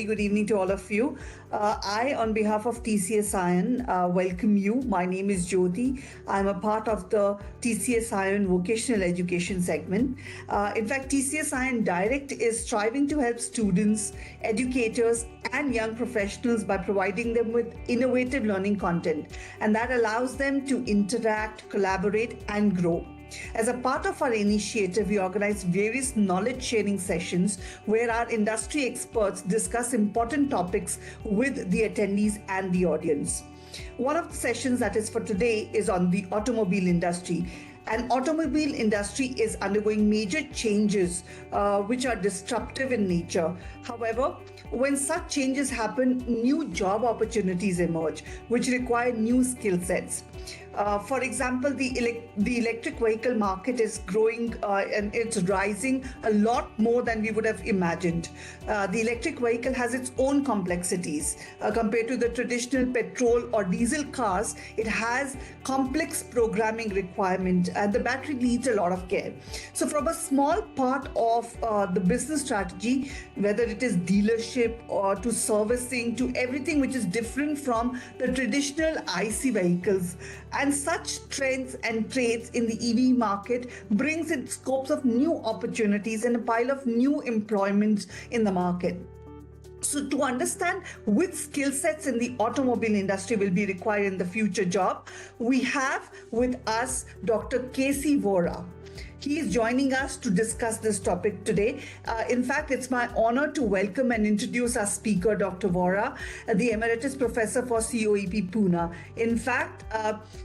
good evening to all of you. On behalf of TCS Iron, welcome you. My name is Jyoti. I'm a part of the TCS Iron vocational education segment. In fact, TCS Iron Direct is striving to help students, educators, and young professionals by providing them with innovative learning content, and that allows them to interact, collaborate, and grow. As a part of our initiative, we organize various knowledge sharing sessions where our industry experts discuss important topics with the attendees and the audience. One of the sessions that is for today is on the automobile industry. And automobile industry is undergoing major changes which are disruptive in nature. However, when such changes happen, new job opportunities emerge which require new skill sets. For example, the electric vehicle market is growing and it's rising a lot more than we would have imagined. The electric vehicle has its own complexities. Compared to the traditional petrol or diesel cars, it has complex programming requirement and the battery needs a lot of care. So from a small part of the business strategy, whether it is dealership or to servicing to everything which is different from the traditional IC vehicles, and such trends and trades in the EV market brings in scopes of new opportunities and a pile of new employments in the market. So to understand which skill sets in the automobile industry will be required in the future job, we have with us Dr. K.C. Vora. He is joining us to discuss this topic today. In fact, it's my honor to welcome and introduce our speaker, Dr. Vora, the Emeritus Professor for COEP Pune. In fact,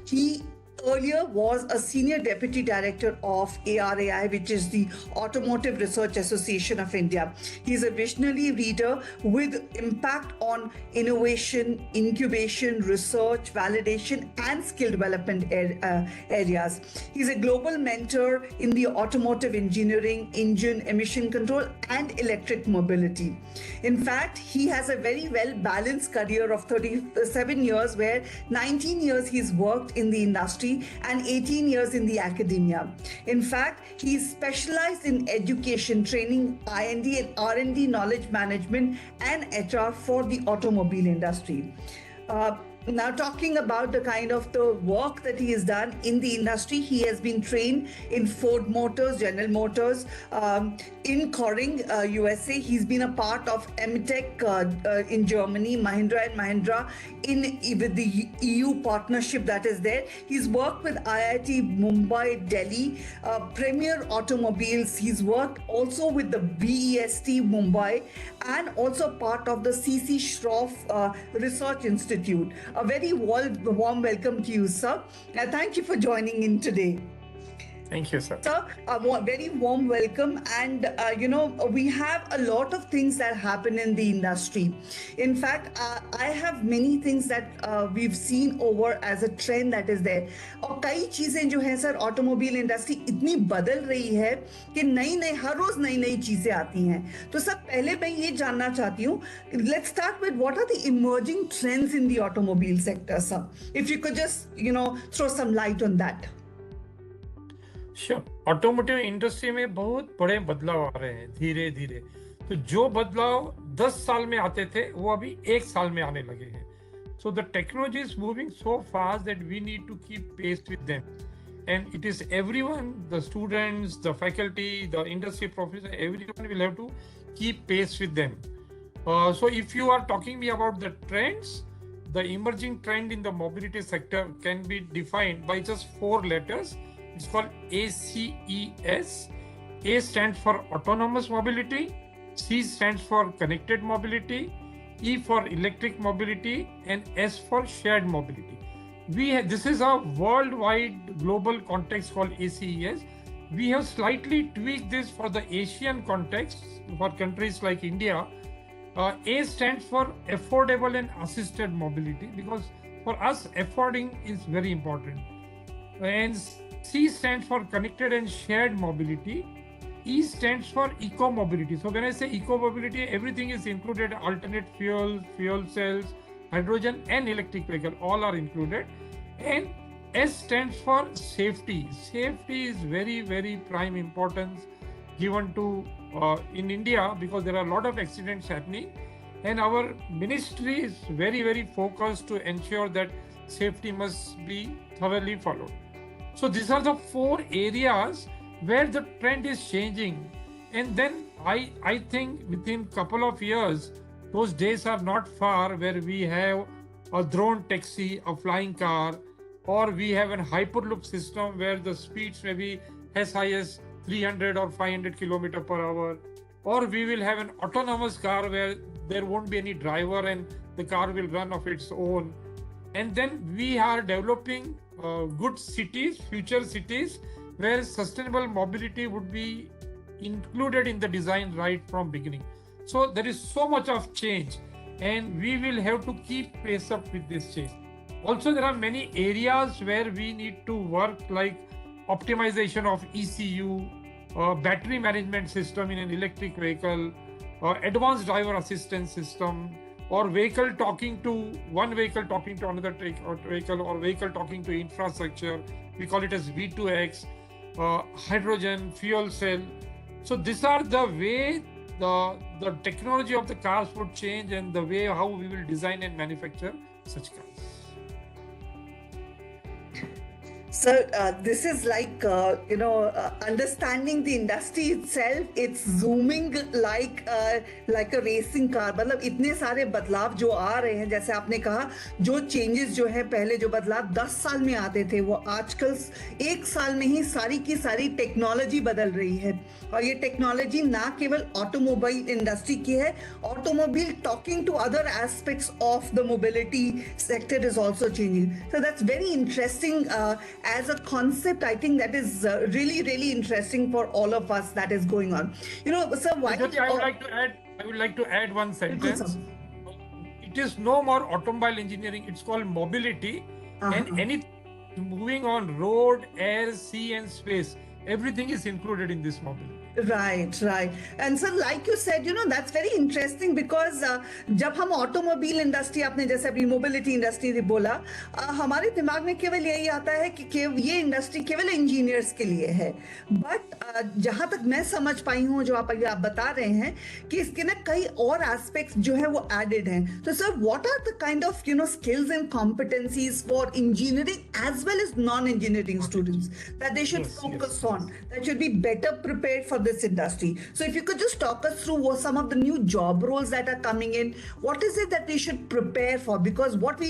he earlier was a senior deputy director of ARAI, which is the Automotive Research Association of India. He's a visionary leader with impact on innovation, incubation, research, validation, and skill development areas. He's a global mentor in the automotive engineering, engine, emission control, and electric mobility. In fact, he has a very well-balanced career of 37 years, where 19 years he's worked in the industry and 18 years in the academia. In fact, he is specialized in education, training, I&D and R&D knowledge management and HR for the automobile industry. Now, talking about the kind of the work that he has done in the industry, he has been trained in Ford Motors, General Motors, in Koring, USA. He's been a part of MTech in Germany, Mahindra and Mahindra with the EU partnership that is there. He's worked with IIT Mumbai, Delhi, Premier Automobiles. He's worked also with the BEST Mumbai and also part of the CC Shroff Research Institute. A very warm welcome to you, sir. Thank you for joining in today. Thank you, sir. Sir, a very warm welcome. And, we have a lot of things that happen in the industry. In fact, I have many things that we've seen over as a trend that is there. और कई चीजें जो हैं sir automobile industry इतनी बदल रही है कि हर रोज नई चीजें आती हैं. तो सर पहले मैं ये जानना चाहती हूँ, let's start with what are the emerging trends in the automobile sector, sir? If you could just, throw some light on that. Sure. Automotive industry में बहुत बड़े बदलाव आ रहे हैं धीरे धीरे. तो जो बदलाव 10 साल में आते थे वो अभी 1 साल में आने लगे हैं. So the technology is moving so fast that we need to keep pace with them. And it is everyone, the students, the faculty, the industry professors, everyone will have to keep pace with them. So if you are talking me about the trends, the emerging trend in the mobility sector can be defined by just 4 letters. It's called ACES. A stands for autonomous mobility, C stands for connected mobility, E for electric mobility, and S for shared mobility. This is a worldwide global context called ACES. We have slightly tweaked this for the Asian context for countries like India. A stands for affordable and assisted mobility, because for us affording is very important. And C stands for connected and shared mobility. E stands for eco-mobility. So when I say eco-mobility, everything is included: alternate fuels, fuel cells, hydrogen and electric vehicle, all are included. And S stands for safety. Safety is very, very prime importance given to in India, because there are a lot of accidents happening. and our ministry is very, very focused to ensure that safety must be thoroughly followed. So these are the 4 areas where the trend is changing. And then I think within couple of years, those days are not far where we have a drone taxi, a flying car, or we have a hyperloop system where the speeds may be as high as 300 or 500 kilometer per hour, or we will have an autonomous car where there won't be any driver and the car will run of its own. And then we are developing good cities, future cities, where sustainable mobility would be included in the design right from beginning. So there is so much of change, and we will have to keep pace up with this change. Also, there are many areas where we need to work, like optimization of ECU, battery management system in an electric vehicle, advanced driver assistance system, or vehicle talking to one vehicle talking to another vehicle, or vehicle talking to infrastructure. We call it as V2X, hydrogen, fuel cell. So these are the way the technology of the cars would change, and the way how we will design and manufacture such cars. So this is like understanding the industry itself. It's zooming like a racing car. मतलब इतने सारे बदलाव जो आ रहे हैं, जैसे आपने कहा, जो चेंजेस जो है, पहले जो बदलाव 10 साल में आते थे, वो आजकल 1 साल में ही सारी की सारी टेक्नोलॉजी बदल रही है. और ये टेक्नोलॉजी ना केवल ऑटोमोबाइल इंडस्ट्री की है, automobile talking to other aspects of the mobility sector is also changing. So that's very interesting. As a concept, I think that is really interesting for all of us that is going on. So why? I would like to add one sentence. It is no more automobile engineering. It's called mobility, and anything moving on road, air, sea, and space, everything is included in this mobility. Right. And so like you said, that's very interesting because जब हम automobile industry, आपने जैसे अपनी mobility industry बोला, हमारे दिमाग में केवल यही आता है कि ये इंडस्ट्री केवल इंजीनियर्स के लिए है. बट जहां तक मैं समझ पाई हूँ, जो आप बता रहे हैं, कि इसके ना कई और एस्पेक्ट्स जो है वो एडेड हैं. तो sir, what are the kind of skills and competencies for engineering as well as non engineering students that they should focus on, that should be better prepared for this industry? So if you could just talk us through what some of the new job roles that are coming in, what is it that they should prepare for? Because what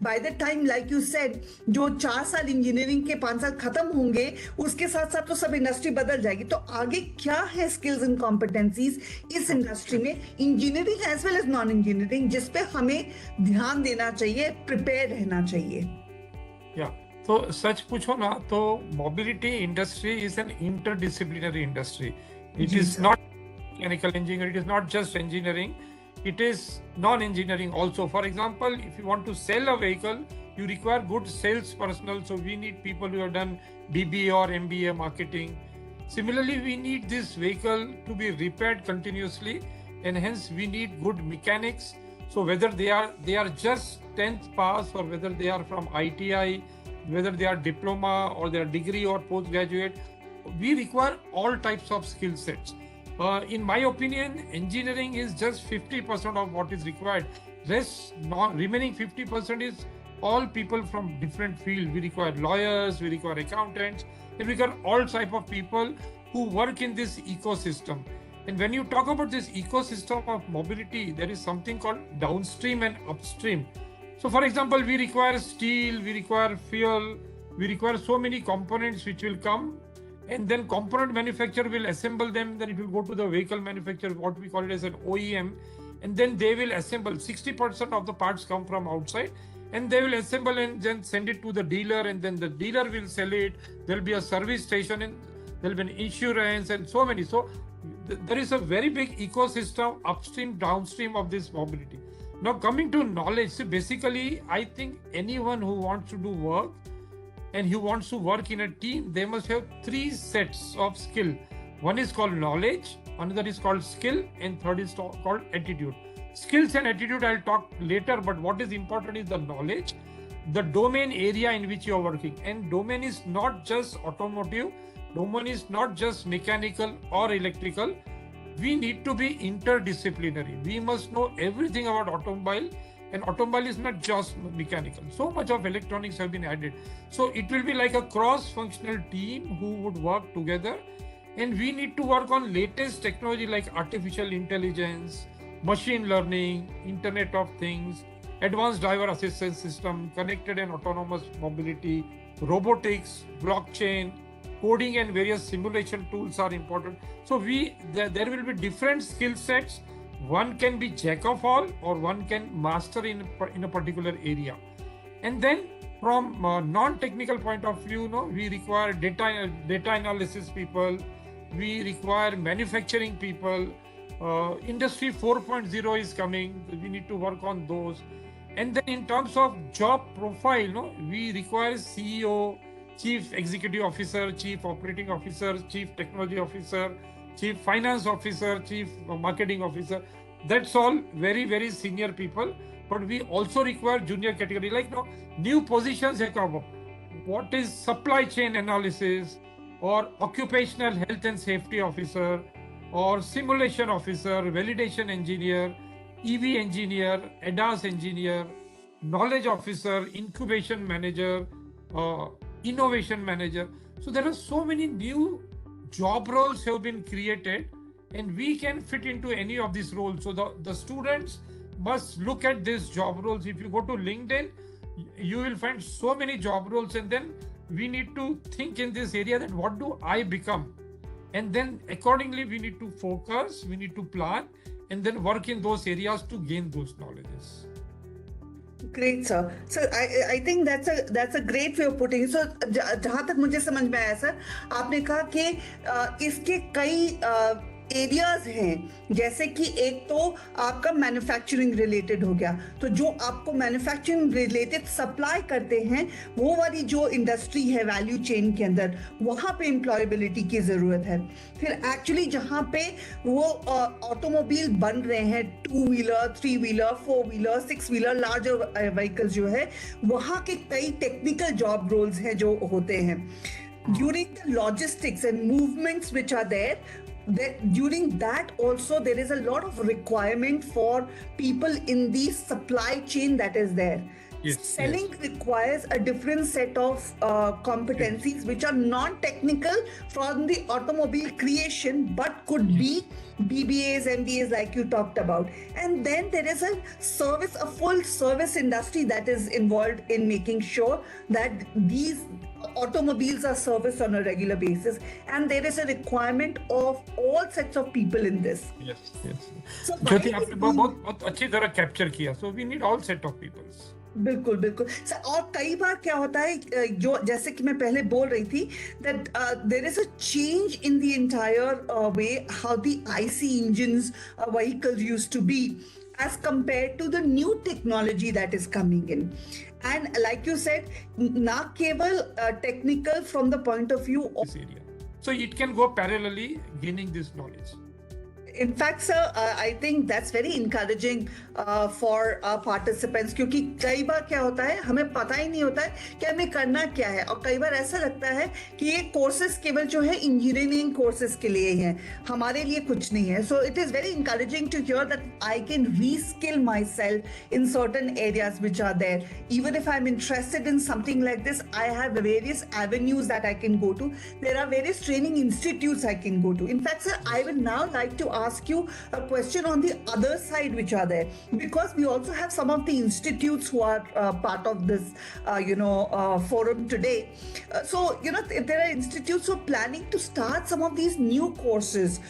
by the time, like you said, जो 4 साल engineering के 5 साल खत्म होंगे, उसके साथ साथ तो सब इंडस्ट्री बदल जाएगी. तो आगे क्या है स्किल्स एंड कॉम्पिटेंसीज इस इंडस्ट्री में, engineering as well as non engineering, जिस पे हमें ध्यान देना चाहिए, प्रिपेयर रहना चाहिए? तो सच पूछो ना, तो mobility industry is an interdisciplinary industry. It is not mechanical engineering, it is not just engineering, it is non-engineering also. For example, if you want to sell a vehicle, you require good sales personnel. So we need people who have done BBA or MBA marketing. Similarly, we need this vehicle to be repaired continuously, and hence we need good mechanics. So whether they are just 10th pass, or whether they are from ITI, whether they are diploma or they are degree or postgraduate, we require all types of skill sets. In my opinion, engineering is just 50% of what is required. Remaining 50% is all people from different fields. We require lawyers, we require accountants, and we require all type of people who work in this ecosystem. And when you talk about this ecosystem of mobility, there is something called downstream and upstream. So for example, we require steel, we require fuel, we require so many components which will come, and then component manufacturer will assemble them. Then it will go to the vehicle manufacturer, what we call it as an OEM, and then they will assemble. 60% of the parts come from outside, and they will assemble and then send it to the dealer, and then the dealer will sell it. There will be a service station, and there will be an insurance, and so many. So there is a very big ecosystem upstream, downstream of this mobility. Now coming to knowledge, so basically I think anyone who wants to do work and who wants to work in a team, they must have 3 sets of skill. One is called knowledge, another is called skill, and third is called attitude. Skills and attitude I'll talk later, but what is important is the knowledge, the domain area in which you are working. And domain is not just automotive, domain is not just mechanical or electrical. we need to be interdisciplinary. We must know everything about automobile, and automobile is not just mechanical. So much of electronics have been added. So it will be like a cross-functional team who would work together, and we need to work on latest technology like artificial intelligence, machine learning, Internet of Things, advanced driver assistance system, connected and autonomous mobility, robotics, blockchain, coding and various simulation tools are important. So there will be different skill sets. One can be jack of all, or one can master in a particular area. And then from a non-technical point of view, we require data analysis people, we require manufacturing people, industry 4.0 is coming, we need to work on those. And then in terms of job profile, we require CEO, Chief Executive Officer, Chief Operating Officer, Chief Technology Officer, Chief Finance Officer, Chief Marketing Officer. That's all very, very senior people. But we also require junior category, like new positions have come up. What is supply chain analysis, or occupational health and safety officer, or simulation officer, validation engineer, EV engineer, ADAS engineer, knowledge officer, incubation manager, innovation manager. So there are so many new job roles have been created, and we can fit into any of these roles. So the students must look at these job roles. If you go to LinkedIn, you will find so many job roles, and then we need to think in this area that what do I become? And then accordingly, we need to focus, we need to plan, and then work in those areas to gain those knowledges. Great, sir. So I think that's a great way of putting it. So जहाँ तक मुझे समझ में आया sir, आपने कहा कि इसके कई एरियाज हैं, जैसे कि एक तो आपका मैन्युफैक्चरिंग रिलेटेड हो गया, तो जो आपको मैन्युफैक्चरिंग रिलेटेड सप्लाई करते हैं वो वाली जो इंडस्ट्री है वैल्यू चेन के अंदर, वहाँ पे एम्प्लॉयबिलिटी की ज़रूरत है. फिर एक्चुअली जहाँ पे वो ऑटोमोबाइल बन रहे हैं, 2 wheeler, 3 wheeler, 4 wheeler, 6 wheeler, larger vehicles जो है, वहाँ के कई टेक्निकल जॉब रोल्स हैं जो होते हैं. During the logistics and movements which are there, during that also there is a lot of requirement for people in the supply chain that is there. Yes, Selling requires a different set of competencies which are non-technical from the automobile creation, but could be BBAs, MBAs like you talked about. And then there is a full service industry that is involved in making sure that these automobiles are serviced on a regular basis, and there is a requirement of all sets of people in this. Yes. So ज्योति आपने बहुत अच्छी तरह capture किया. So we need all set of people. बिल्कुल sir. और कई बार क्या होता है, जो जैसे कि मैं पहले बोल रही थी, that there is a change in the entire way how the IC engines vehicles used to be as compared to the new technology that is coming in. And like you said, not keval technical from the point of view of this area. So it can go parallelly gaining this knowledge. In fact, sir, I think that's very encouraging for our participants, क्योंकि कई बार क्या होता है, हमें पता ही नहीं होता है कि हमें करना क्या है, और कई बार ऐसा लगता है कि ये कोर्सेज केवल जो है इंजीनियरिंग कोर्सेज के लिए ही हैं, हमारे लिए कुछ नहीं है. So it is very encouraging to hear that I can reskill myself in certain areas which are there. Even if I'm interested in something like this, I have various avenues that I can go to. There are various training institutes I can go to. In fact, sir, I will now like to ask you a question on the other side which are there, because we also have some of the institutes who are part of this forum today. So if there are institutes who are planning to start some of these new courses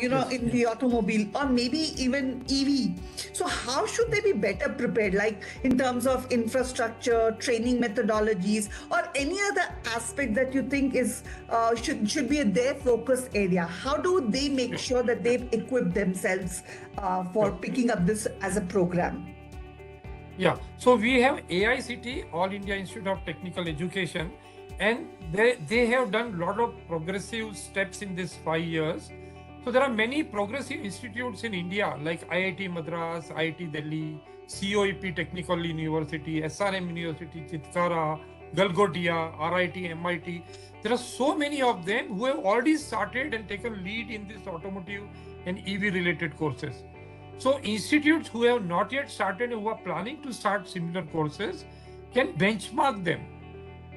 in the automobile or maybe even EV, so how should they be better prepared, like in terms of infrastructure, training methodologies, or any other aspect that you think is should be their focus area? How do they make sure that they've equip themselves for picking up this as a program? Yeah, so we have AICT, All India Institute of Technical Education, and they have done a lot of progressive steps in these 5 years. So there are many progressive institutes in India like IIT Madras, IIT Delhi, COEP Technical University, SRM University, Chitkara, Galgotia, RIT, MIT. There are so many of them who have already started and taken lead in this automotive and EV related courses. So institutes who have not yet started, who are planning to start similar courses, can benchmark them.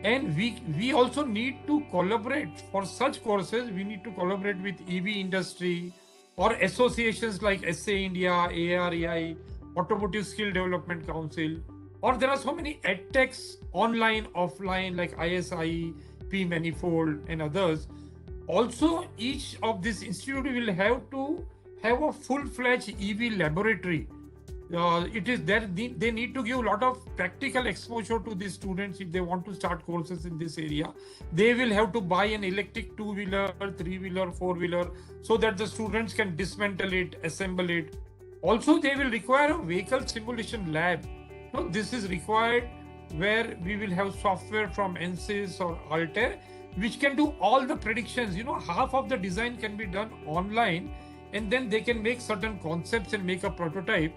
And we also need to collaborate for such courses. We need to collaborate with EV industry or associations like SA India, AREI, Automotive Skill Development Council, or there are so many edtechs online, offline like ISI, P Manifold, and others. Also, each of these institute will have to have a full-fledged EV laboratory. It is there. They need to give a lot of practical exposure to the students if they want to start courses in this area. They will have to buy an electric two-wheeler, three-wheeler, four-wheeler, so that the students can dismantle it, assemble it. Also, they will require a vehicle simulation lab. No, this is required where we will have software from ANSYS or Altair, which can do all the predictions. Half of the design can be done online, and then they can make certain concepts and make a prototype.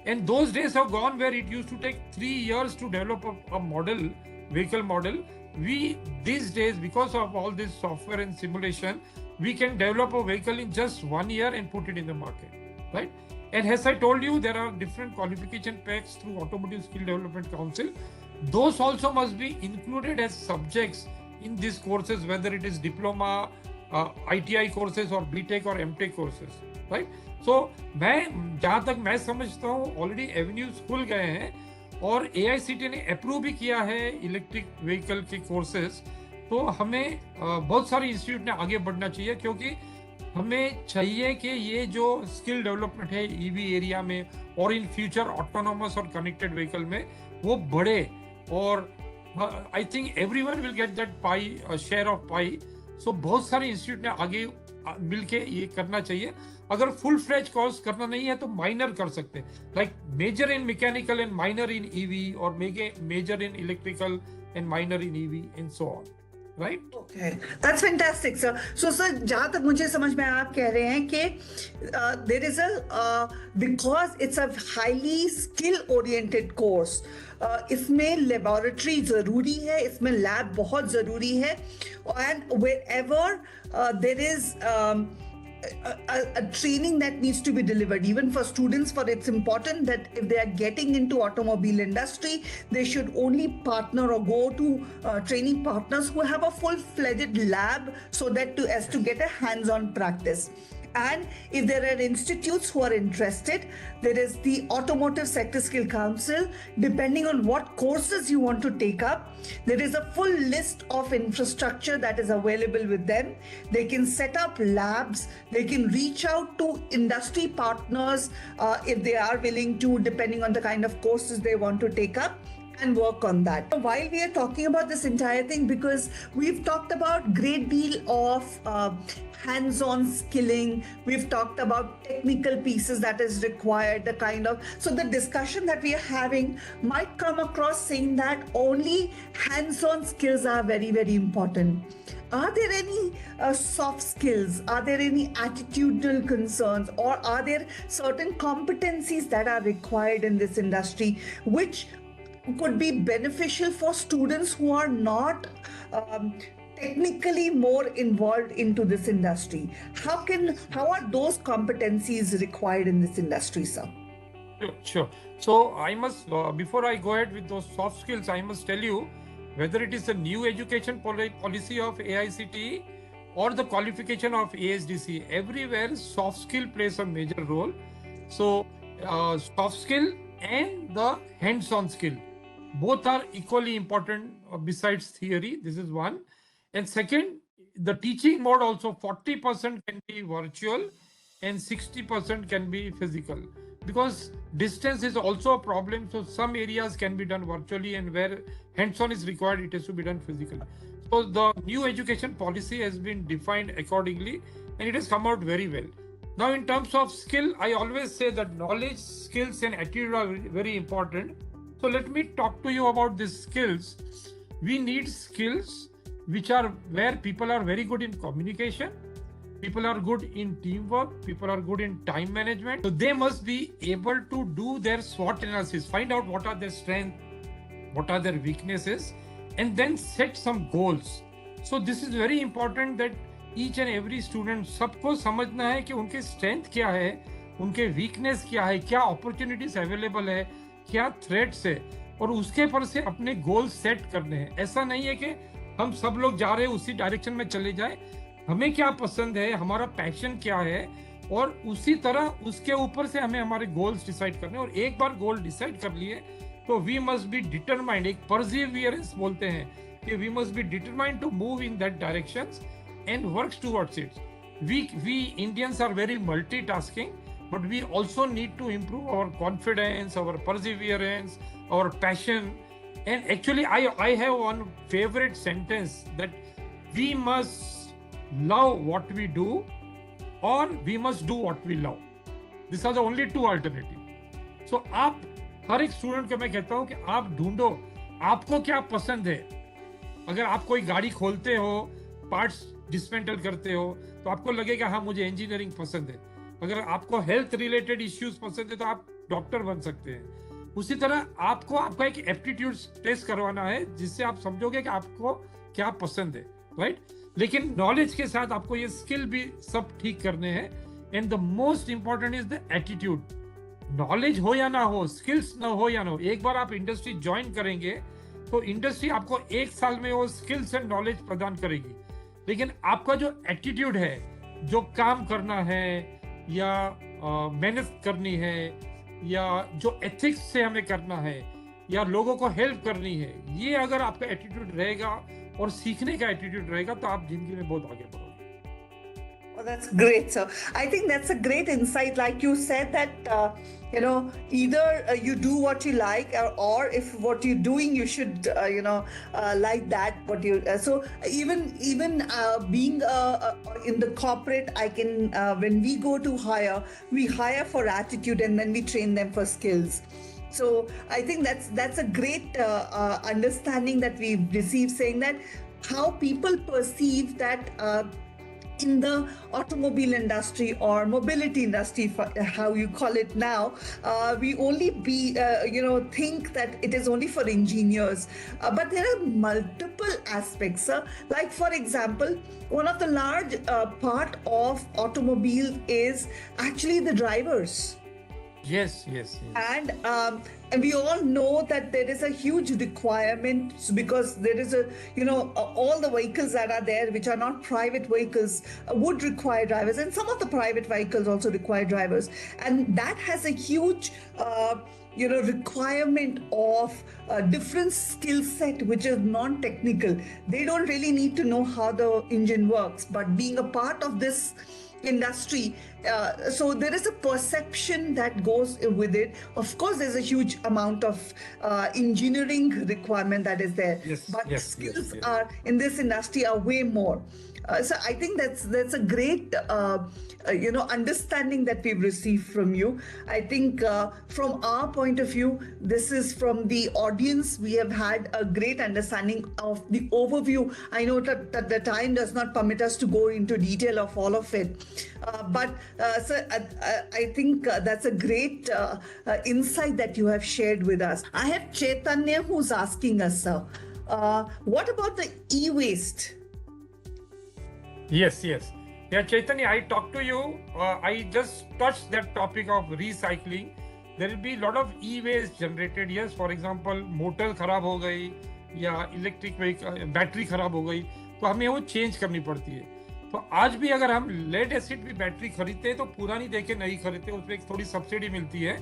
And those days have gone where it used to take 3 years to develop a model, vehicle model. These days, because of all this software and simulation, we can develop a vehicle in just 1 year and put it in the market, right? And as I told you, there are different qualification packs through Automotive Skill Development Council. Those also must be included as subjects in these courses, whether it is diploma, ITI courses or BTech or MTech courses, right? So मैं जहाँ तक मैं समझता हूँ already avenues खुल गए हैं और AICTE ने अप्रूव भी किया है इलेक्ट्रिक व्हीकल के कोर्सेज. तो हमें बहुत सारे इंस्टीट्यूट ने आगे बढ़ना चाहिए, क्योंकि हमें चाहिए कि ये जो स्किल डेवलपमेंट है ईवी एरिया में और इन फ्यूचर ऑटोनोमस और कनेक्टेड व्हीकल में वो बढ़े. और I think everyone will get that pie, share of pie. So बहुत सारे इंस्टीट्यूट ने आगे मिलके ये करना चाहिए. अगर फुल फ्लेज कोर्स करना नहीं है तो माइनर कर सकते हैं, like major in mechanical and minor in EV, और major in electrical and minor in EV and so on. Right? Okay, that's fantastic, sir. So, sir, जहाँ तक मुझे समझ में आप कह रहे हैं कि there is because it's a highly skill-oriented course, इसमें laboratory जरूरी है, इसमें lab बहुत जरूरी है, and wherever there is a training that needs to be delivered even for students, for it's important that if they are getting into automobile industry, they should only partner or go to training partners who have a full-fledged lab, so that as to get a hands-on practice. And if there are institutes who are interested, there is the Automotive Sector Skill Council. Depending on what courses you want to take up, there is a full list of infrastructure that is available with them. They can set up labs. They can reach out to industry partners if they are willing to, depending on the kind of courses they want to take up, and work on that. While we are talking about this entire thing, because we've talked about great deal of hands-on skilling, we've talked about technical pieces that is required, the kind of, so the discussion that we are having might come across saying that only hands-on skills are very, very important. Are there any soft skills? Are there any attitudinal concerns? Or are there certain competencies that are required in this industry which could be beneficial for students who are not technically more involved into this industry? How are those competencies required in this industry, sir? Sure. So I must, before I go ahead with those soft skills, I must tell you whether it is the new education policy of AICTE or the qualification of ASDC, everywhere soft skill plays a major role. So soft skill and the hands-on skill, both are equally important besides theory. This is one. And second, the teaching mode also 40% can be virtual and 60% can be physical, because distance is also a problem. So some areas can be done virtually, and where hands-on is required, it has to be done physically. So the new education policy has been defined accordingly, and it has come out very well. Now, in terms of skill, I always say that knowledge, skills, and attitude are very important. So let me talk to you about these skills. We need skills which are where people are very good in communication, people are good in teamwork, people are good in time management. So they must be able to do their SWOT analysis, find out what are their strengths, what are their weaknesses, and then set some goals. So this is very important that each and every student, सबको समझना है कि उनके strength क्या है, उनके weakness क्या है, क्या अपॉर्चुनिटीज अवेलेबल है, क्या थ्रेट्स है, और उसके पर से अपने गोल सेट करने हैं. ऐसा नहीं है कि हम सब लोग जा रहे हैं उसी डायरेक्शन में चले जाए. हमें क्या पसंद है, हमारा पैशन क्या है, और उसी तरह उसके ऊपर से हमें हमारे गोल्स डिसाइड करने. और एक बार गोल डिसाइड कर लिए तो वी मस्ट बी डिटरमाइंड, एक परसिवियरेंस बोलते हैं कि we must be determined to move in that directions and works towards it. We Indians are very multitasking, but we also need to improve our confidence, our perseverance, our passion. And actually, I have one favorite sentence that we must love what we do, or we must do what we love. These are the only two alternatives. So आप हर एक student को मैं कहता हूँ कि आप ढूंढो आपको क्या पसंद है. अगर आप कोई गाड़ी खोलते हो, पार्ट्स डिसमेंटल करते हो, तो आपको लगेगा हाँ मुझे इंजीनियरिंग पसंद है. अगर आपको हेल्थ रिलेटेड इश्यूज पसंद है तो आप डॉक्टर बन सकते हैं. उसी तरह आपको आपका एक एप्टीट्यूड टेस्ट करवाना है जिससे आप समझोगे कि आपको क्या पसंद है, राइट. लेकिन नॉलेज के साथ आपको ये स्किल भी सब ठीक करने हैं. And the most important is the attitude. Knowledge हो या ना हो, स्किल्स ना हो या ना हो, एक बार आप इंडस्ट्री ज्वाइन करेंगे तो इंडस्ट्री आपको एक साल में वो स्किल्स एंड नॉलेज प्रदान करेगी. लेकिन आपका जो एटीट्यूड है, जो काम करना है या मेहनत करनी है, या जो एथिक्स से हमें करना है, या लोगों को हेल्प करनी है, ये अगर आपका एटीट्यूड रहेगा और सीखने का एटीट्यूड रहेगा तो आप जिंदगी में बहुत आगे बढ़ोगे. Oh, that's great, sir. I think that's a great insight. Like you said that, either you do what you like, or if what you're doing, you should, like that. What you so even being in the corporate, I can when we go to hire, we hire for attitude and then we train them for skills. So I think that's a great understanding that we've received, saying that how people perceive that. In the automobile industry or mobility industry, how you call it now, we only think that it is only for engineers, but there are multiple aspects. Like for example, one of the large part of automobile is actually the drivers. Yes. And we all know that there is a huge requirement, because there is all the vehicles that are there which are not private vehicles would require drivers, and some of the private vehicles also require drivers, and that has a huge requirement of a different skill set which is non-technical. They don't really need to know how the engine works, but being a part of this industry, so there is a perception that goes with it. Of course, there's a huge amount of engineering requirement that is there, but skills are in this industry are way more. So I think that's a great understanding that we've received from you. I think from our point of view, this is from the audience, we have had a great understanding of the overview. I know that the time does not permit us to go into detail of all of it, but I think that's a great insight that you have shared with us. I have Chaitanya who's asking us, sir, what about the e-waste? Yes. Yeah, Chaitanya, I talked to you. I just touched that topic of recycling. There will be a lot of e-waste generated. Yes, for example, motor खराब हो गई या electric battery खराब हो गई तो हमें वो चेंज करनी पड़ती है. तो आज भी अगर हम लेड एसिड भी बैटरी खरीदते हैं तो पुरानी देके नहीं खरीदते, उसमें एक थोड़ी सब्सिडी मिलती है,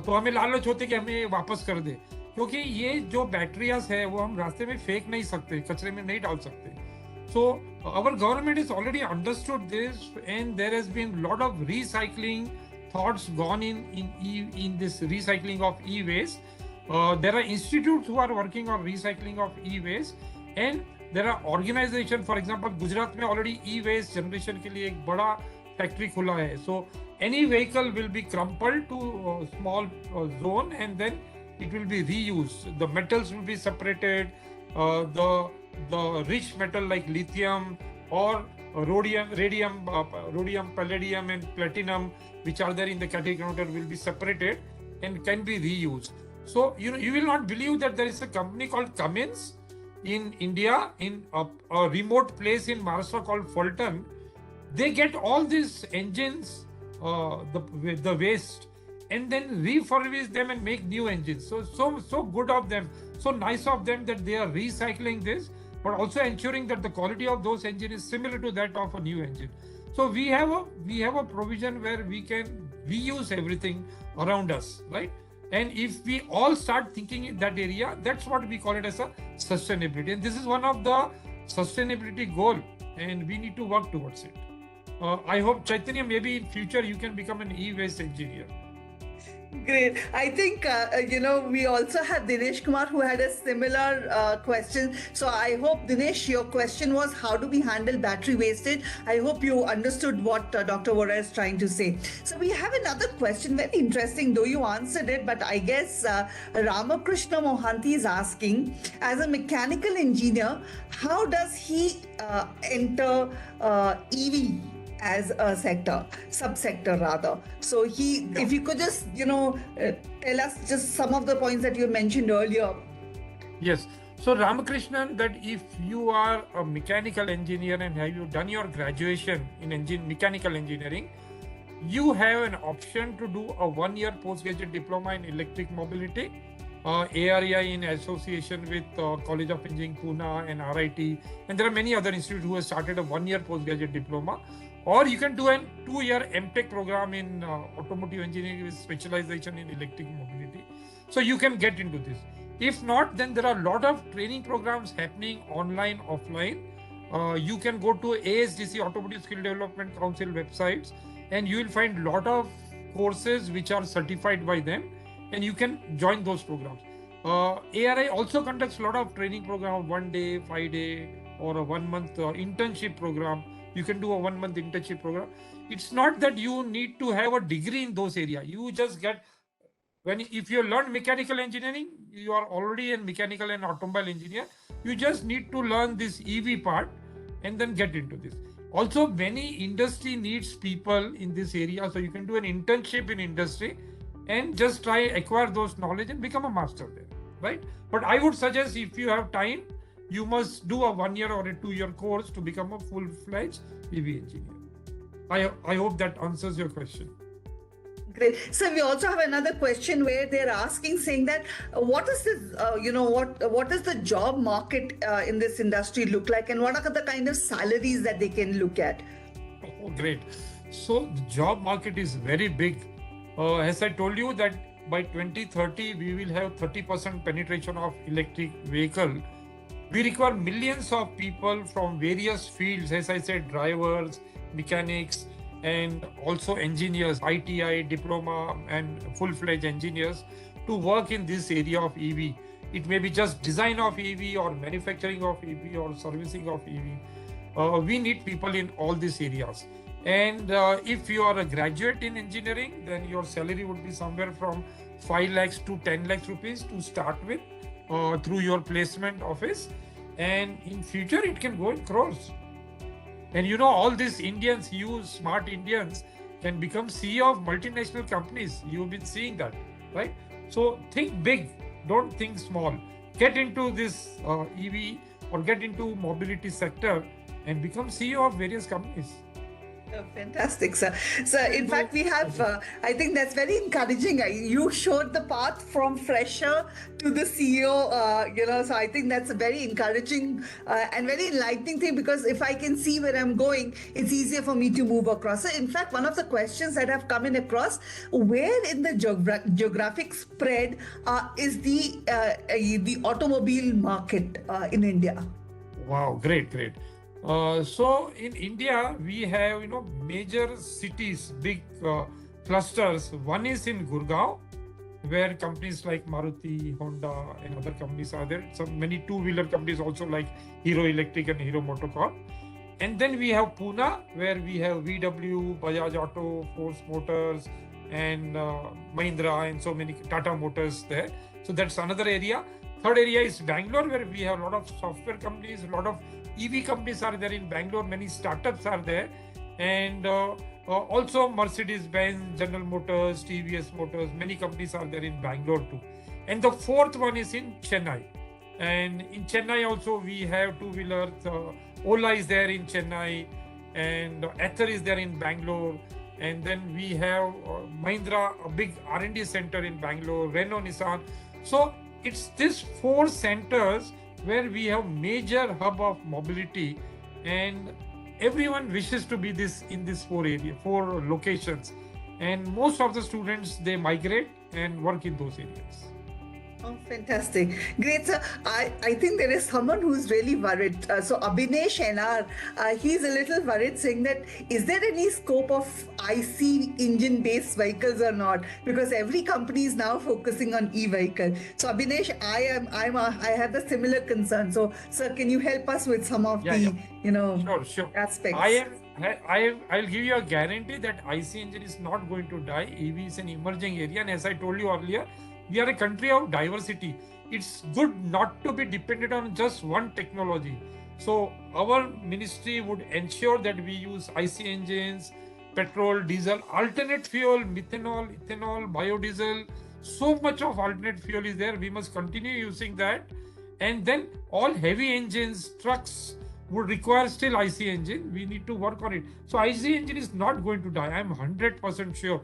तो हमें लालच होती है कि हमें वापस कर दे, क्योंकि ये जो बैटरियाज है वो हम रास्ते में फेंक नहीं सकते, कचरे में नहीं डाल सकते. So our government has already understood this, and there has been a lot of recycling thoughts gone in this recycling of e-waste. There are institutes who are working on recycling of e-waste, and there are organizations. For example, Gujarat में already e-waste generation के लिए एक बड़ा factory खुला है. So any vehicle will be crumpled to a small zone, and then it will be reused. The metals will be separated. The rich metal like lithium or rhodium, palladium and platinum, which are there in the category counter, will be separated and can be reused. So you will not believe that there is a company called Cummins in India, in a remote place in Maharashtra called Fulton. They get all these engines, the waste, and then refurbish them and make new engines. So good of them, so nice of them that they are recycling this, but also ensuring that the quality of those engine is similar to that of a new engine. So we have a provision where we can reuse everything around us, right? And if we all start thinking in that area, that's what we call it as a sustainability. And this is one of the sustainability goal, and we need to work towards it. I hope, Chaitanya, maybe in future you can become an e-waste engineer. Great. I think, we also have Dinesh Kumar who had a similar question. So I hope, Dinesh, your question was how do we handle battery wastage? I hope you understood what Dr. Vora is trying to say. So we have another question, very interesting, though you answered it, but I guess Ramakrishna Mohanty is asking, as a mechanical engineer, how does he enter EV? As a subsector rather. So if you could just, tell us just some of the points that you mentioned earlier. Yes. So Ramakrishnan, that if you are a mechanical engineer and have you done your graduation in mechanical engineering, you have an option to do a 1-year postgraduate diploma in electric mobility. AREI in association with College of Engineering Pune and RIT, and there are many other institutes who have started a 1-year postgraduate diploma. Or you can do a 2-year MTech program in automotive engineering with specialization in electric mobility. So you can get into this. If not, then there are a lot of training programs happening online, offline. You can go to ASDC, Automotive Skill Development Council websites, and you will find a lot of courses which are certified by them, and you can join those programs. ARI also conducts a lot of training program, 1 day, 5 day, or a 1 month internship program. You can do a 1 month internship program. It's not that you need to have a degree in those areas. You just get, if you learn mechanical engineering, you are already a mechanical and automobile engineer. You just need to learn this EV part and then get into this. Also, many industry needs people in this area. So you can do an internship in industry and just try acquire those knowledge and become a master there, right? But I would suggest, if you have time, you must do a 1-year or a 2-year course to become a full-fledged EV engineer. I hope that answers your question. Great. So we also have another question where they're asking, saying that what is this, what is the job market in this industry look like, and what are the kind of salaries that they can look at? Oh, great. So the job market is very big. As I told you that by 2030, we will have 30% penetration of electric vehicle. We require millions of people from various fields, as I said, drivers, mechanics, and also engineers, ITI, diploma, and full-fledged engineers to work in this area of EV. It may be just design of EV or manufacturing of EV or servicing of EV. We need people in all these areas. And if you are a graduate in engineering, then your salary would be somewhere from 5 lakhs to 10 lakhs rupees to start with through your placement office. And in future, it can go in crores. And all these Indians, smart Indians, can become CEO of multinational companies. You've been seeing that, right? So think big, don't think small. Get into this EV or get into mobility sector and become CEO of various companies. Oh, fantastic, sir. So, in fact, we have, I think that's very encouraging. You showed the path from fresher to the CEO, so I think that's a very encouraging and very enlightening thing, because if I can see where I'm going, it's easier for me to move across. So, in fact, one of the questions that have come in across, where in the geographic spread is the automobile market in India? Wow, great. So in India, we have, major cities, big clusters. One is in Gurgaon, where companies like Maruti, Honda, and other companies are there. Many two-wheeler companies also like Hero Electric and Hero Motocorp. And then we have Pune, where we have VW, Bajaj Auto, Force Motors, and Mahindra, and so many Tata Motors there. So that's another area. Third area is Bangalore, where we have a lot of software companies, a lot of EV companies are there in Bangalore, many startups are there, and also Mercedes-Benz, General Motors, TVS Motors, many companies are there in Bangalore too. And the fourth one is in Chennai. And in Chennai also we have two-wheelers. Ola is there in Chennai, and Ather is there in Bangalore. And then we have Mahindra, a big R&D center in Bangalore, Renault, Nissan. So it's these four centers where we have major hub of mobility, and everyone wishes to be this in this four locations. And most of the students, they migrate and work in those areas. Oh, fantastic. Great, sir. I think there is someone who's really worried. So Abhinesh NR, he's a little worried, saying that is there any scope of IC engine-based vehicles or not? Because every company is now focusing on e-vehicle. So Abhinesh, I have the similar concern. So, sir, can you help us with some of the Sure. aspects? I'll give you a guarantee that IC engine is not going to die. EV is an emerging area, and as I told you earlier, we are a country of diversity. It's good not to be dependent on just one technology. So our ministry would ensure that we use IC engines, petrol, diesel, alternate fuel, methanol, ethanol, biodiesel. So much of alternate fuel is there. We must continue using that. And then all heavy engines, trucks would require still IC engine. We need to work on it. So IC engine is not going to die. I'm 100% sure.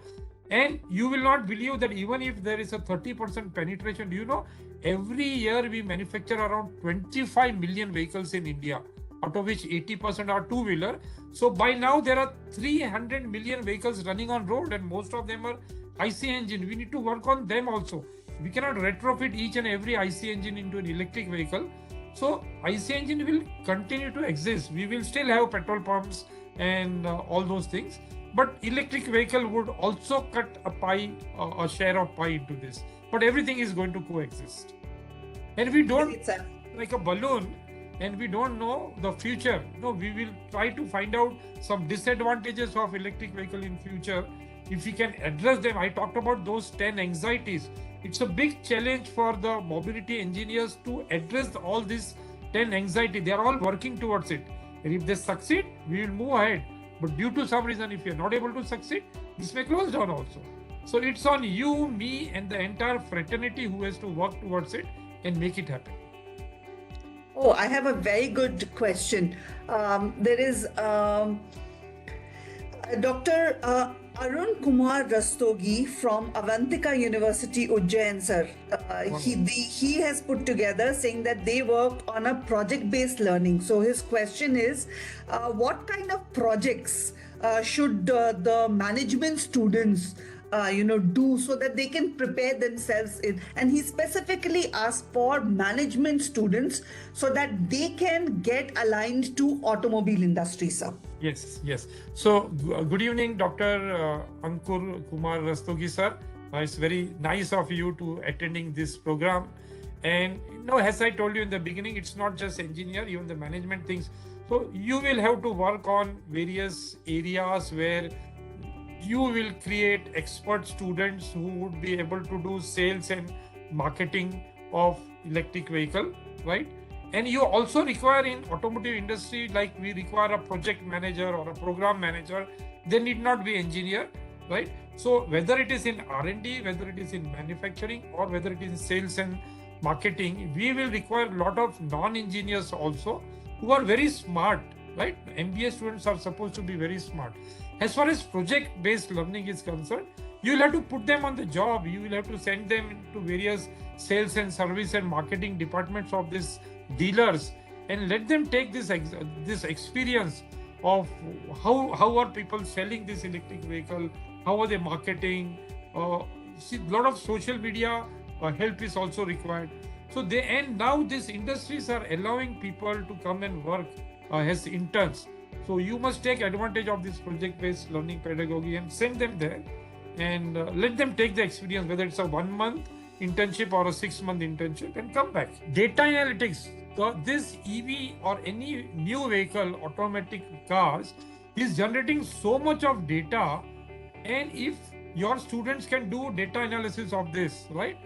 And you will not believe that even if there is a 30% penetration, do you know, every year we manufacture around 25 million vehicles in India, out of which 80% are two-wheeler. So by now there are 300 million vehicles running on road, and most of them are IC engine. We need to work on them also. We cannot retrofit each and every IC engine into an electric vehicle. So IC engine will continue to exist. We will still have petrol pumps and all those things. But electric vehicle would also cut a share of pie into this. But everything is going to coexist. And we don't, like a balloon, and we don't know the future. No, we will try to find out some disadvantages of electric vehicle in future. If we can address them, I talked about those 10 anxieties. It's a big challenge for the mobility engineers to address all these 10 anxiety. They are all working towards it. And if they succeed, we will move ahead. But due to some reason, if you're not able to succeed, this may close down also. So it's on you, me, and the entire fraternity who has to work towards it and make it happen. Oh, I have a very good question. There is Dr. Arun Kumar Rastogi from Avantika University, Ujjain, sir. He has put together saying that they work on a project-based learning. So his question is, what kind of projects should the management students do so that they can prepare themselves in? And he specifically asked for management students so that they can get aligned to automobile industry, sir. Yes. So good evening, Dr. Ankur Kumar Rastogi, sir. It's very nice of you to attending this program. And as I told you in the beginning, it's not just engineer, even the management things. So you will have to work on various areas where you will create expert students who would be able to do sales and marketing of electric vehicle, right? And you also require in automotive industry, like we require a project manager or a program manager. They need not be engineer, right? So whether it is in R&D, whether it is in manufacturing, or whether it is in sales and marketing, we will require a lot of non-engineers also who are very smart, right? MBA students are supposed to be very smart. As far as project-based learning is concerned, you will have to put them on the job. You will have to send them into various sales and service and marketing departments of these dealers and let them take this experience of how are people selling this electric vehicle, how are they marketing. See, a lot of social media help is also required. So now these industries are allowing people to come and work as interns. So you must take advantage of this project-based learning pedagogy and send them there and let them take the experience, whether it's a 1 month internship or a 6-month internship, and come back. Data analytics, this EV or any new vehicle, automatic cars, is generating so much of data. And if your students can do data analysis of this, right?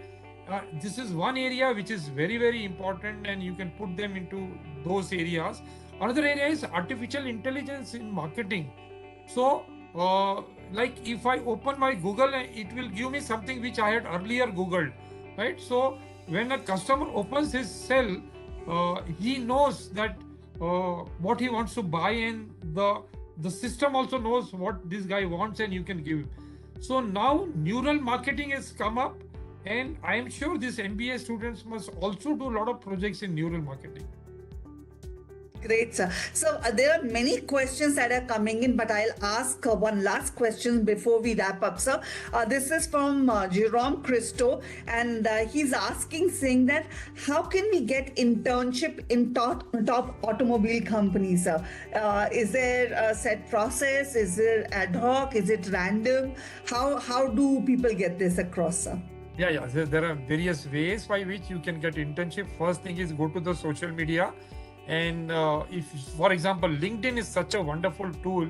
This is one area which is very, very important, and you can put them into those areas. Another area is artificial intelligence in marketing. So, like if I open my Google, it will give me something which I had earlier Googled, right? So when a customer opens his cell, he knows that what he wants to buy, and the system also knows what this guy wants, and you can give him. So now neural marketing has come up, and I am sure these MBA students must also do a lot of projects in neural marketing. Great, sir. So there are many questions that are coming in, but I'll ask one last question before we wrap up, sir. This is from Jerome Christo, and he's asking, saying that how can we get internship in top automobile companies, sir? Is there a set process? Is it ad hoc? Is it random? How do people get this across, sir? Yeah. There are various ways by which you can get internship. First thing is go to the social media. And if, for example, LinkedIn is such a wonderful tool,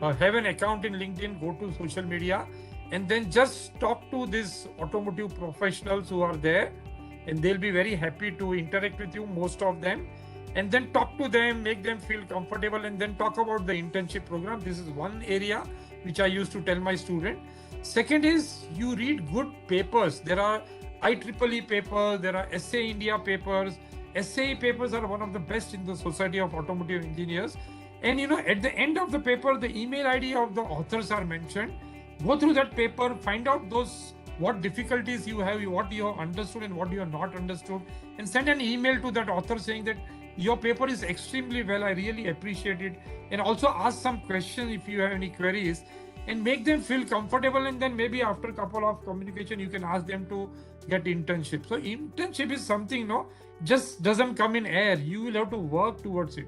have an account in LinkedIn, go to social media, and then just talk to these automotive professionals who are there, and they'll be very happy to interact with you, most of them. And then talk to them, make them feel comfortable, and then talk about the internship program. This is one area which I used to tell my student. Second is you read good papers. There are IEEE papers, there are SA India papers. SAE papers are one of the best in the Society of Automotive Engineers. And at the end of the paper, the email ID of the authors are mentioned. Go through that paper, find out what difficulties you have, what you have understood and what you have not understood, and send an email to that author saying that your paper is extremely well, I really appreciate it. And also ask some questions if you have any queries, and make them feel comfortable, and then maybe after a couple of communication you can ask them to get internship. So internship is something just doesn't come in air. You will have to work towards it.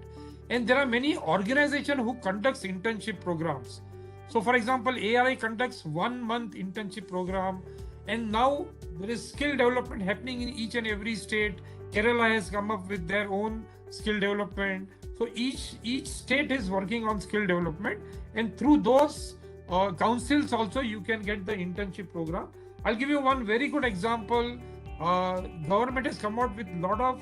And there are many organizations who conducts internship programs. So for example, ARI conducts 1 month internship program, and now there is skill development happening in each and every state. Kerala has come up with their own skill development. So each state is working on skill development, and through those councils also you can get the internship program. I'll give you one very good example. Government has come out with a lot of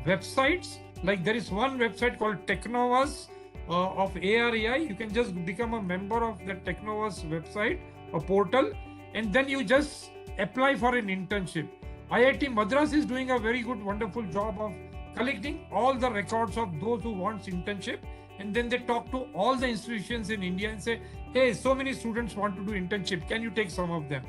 websites. Like there is one website called Technovas of ARAI. You can just become a member of the Technovas website, a portal, and then you just apply for an internship. IIT Madras is doing a very good, wonderful job of collecting all the records of those who want internship, and then they talk to all the institutions in India and say, hey, so many students want to do internship, can you take some of them?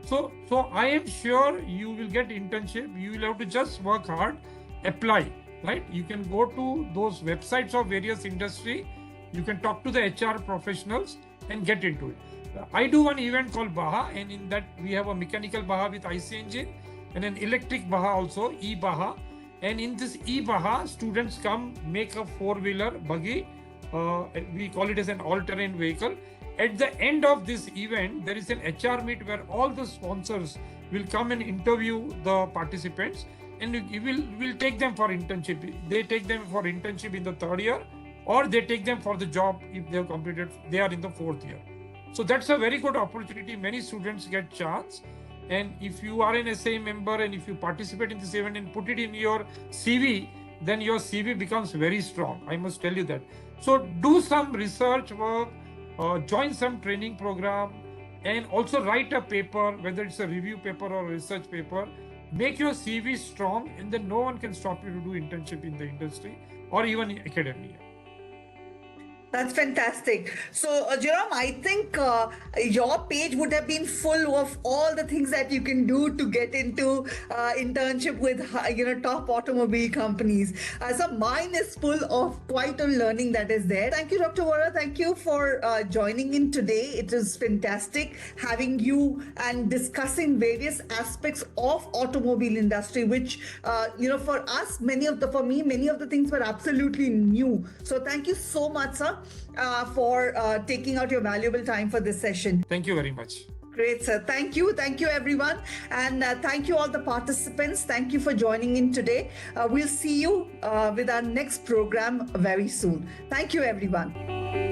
So I am sure you will get internship. You will have to just work hard, apply, right? You can go to those websites of various industry, you can talk to the HR professionals and get into it. I do one event called Baha, and in that we have a mechanical Baha with IC engine and an electric Baha also, e-Baha. And in this e-Baha, students come, make a four-wheeler buggy. We call it as an all-terrain vehicle. At the end of this event, there is an HR meet where all the sponsors will come and interview the participants, and we'll take them for internship. They take them for internship in the 3rd year, or they take them for the job if they have completed, they are in the 4th year. So that's a very good opportunity. Many students get chance. And if you are an SAE member and if you participate in this event and put it in your CV, then your CV becomes very strong. I must tell you that. So do some research work, join some training program, and also write a paper, whether it's a review paper or a research paper. Make your CV strong, and then no one can stop you to do internship in the industry or even academia. That's fantastic. So, Jerome, I think your page would have been full of all the things that you can do to get into internship with, top automobile companies. So mine is full of quite a learning that is there. Thank you, Dr. Vora. Thank you for joining in today. It is fantastic having you and discussing various aspects of automobile industry, which, for us, many of the things were absolutely new. So thank you so much, sir, for taking out your valuable time for this session. Thank you very much. Great, sir. Thank you everyone, and thank you all the participants. Thank you for joining in today. We'll see you with our next program very soon. Thank you, everyone.